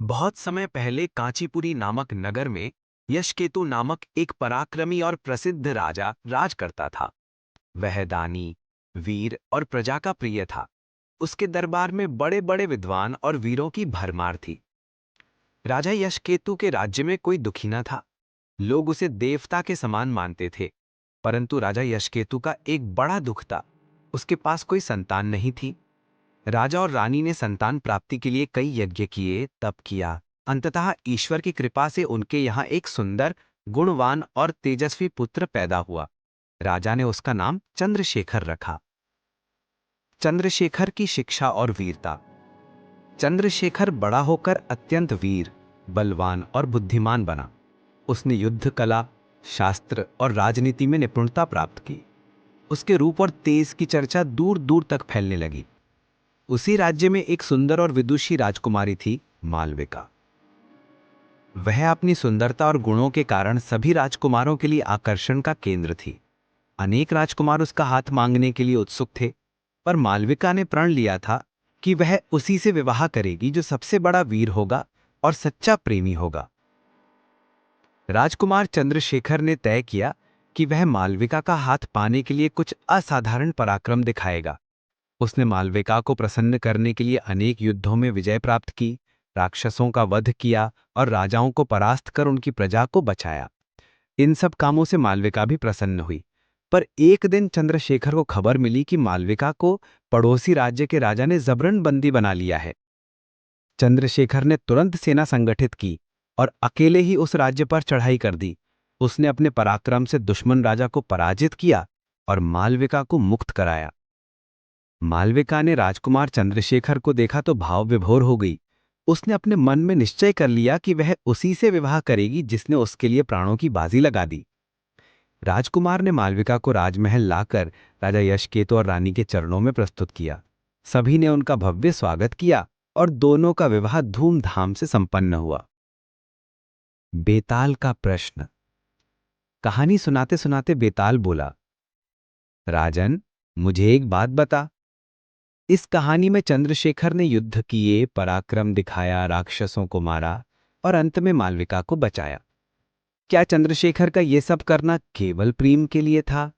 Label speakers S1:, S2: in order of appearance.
S1: बहुत समय पहले कांचीपुरी नामक नगर में यशकेतु नामक एक पराक्रमी और प्रसिद्ध राजा राज करता था। वह दानी, वीर और प्रजा का प्रिय था। उसके दरबार में बड़े बड़े विद्वान और वीरों की भरमार थी। राजा यशकेतु के राज्य में कोई दुखी न था। लोग उसे देवता के समान मानते थे। परंतु राजा यशकेतु का एक बड़ा दुख था। उसके पास कोई संतान नहीं थी। राजा और रानी ने संतान प्राप्ति के लिए कई यज्ञ किए, तप किया। अंततः ईश्वर की कृपा से उनके यहाँ एक सुंदर, गुणवान और तेजस्वी पुत्र पैदा हुआ। राजा ने उसका नाम चंद्रशेखर रखा। चंद्रशेखर की शिक्षा और वीरता। चंद्रशेखर बड़ा होकर अत्यंत वीर, बलवान और बुद्धिमान बना। उसने युद्ध कला, शास्त्र और राजनीति में निपुणता प्राप्त की। उसके रूप और तेज की चर्चा दूर दूर तक फैलने लगी। उसी राज्य में एक सुंदर और विदुषी राजकुमारी थी, मालविका। वह अपनी सुंदरता और गुणों के कारण सभी राजकुमारों के लिए आकर्षण का केंद्र थी। अनेक राजकुमार उसका हाथ मांगने के लिए उत्सुक थे, पर मालविका ने प्रण लिया था कि वह उसी से विवाह करेगी जो सबसे बड़ा वीर होगा और सच्चा प्रेमी होगा। राजकुमार चंद्रशेखर ने तय किया कि वह मालविका का हाथ पाने के लिए कुछ असाधारण पराक्रम दिखाएगा। उसने मालविका को प्रसन्न करने के लिए अनेक युद्धों में विजय प्राप्त की, राक्षसों का वध किया और राजाओं को परास्त कर उनकी प्रजा को बचाया। इन सब कामों से मालविका भी प्रसन्न हुई। पर एक दिन चंद्रशेखर को खबर मिली कि मालविका को पड़ोसी राज्य के राजा ने जबरन बंदी बना लिया है। चंद्रशेखर ने तुरंत सेना संगठित की और अकेले ही उस राज्य पर चढ़ाई कर दी। उसने अपने पराक्रम से दुश्मन राजा को पराजित किया और मालविका को मुक्त कराया। मालविका ने राजकुमार चंद्रशेखर को देखा तो भाव विभोर हो गई। उसने अपने मन में निश्चय कर लिया कि वह उसी से विवाह करेगी जिसने उसके लिए प्राणों की बाजी लगा दी। राजकुमार ने मालविका को राजमहल लाकर राजा यशकेतु और रानी के चरणों में प्रस्तुत किया। सभी ने उनका भव्य स्वागत किया और दोनों का विवाह धूमधाम से संपन्न हुआ। बेताल का प्रश्न। कहानी सुनाते सुनाते बेताल बोला, राजन, मुझे एक बात बता। इस कहानी में चंद्रशेखर ने युद्ध किए, पराक्रम दिखाया, राक्षसों को मारा और अंत में मालविका को बचाया। क्या चंद्रशेखर का यह सब करना केवल प्रेम के लिए था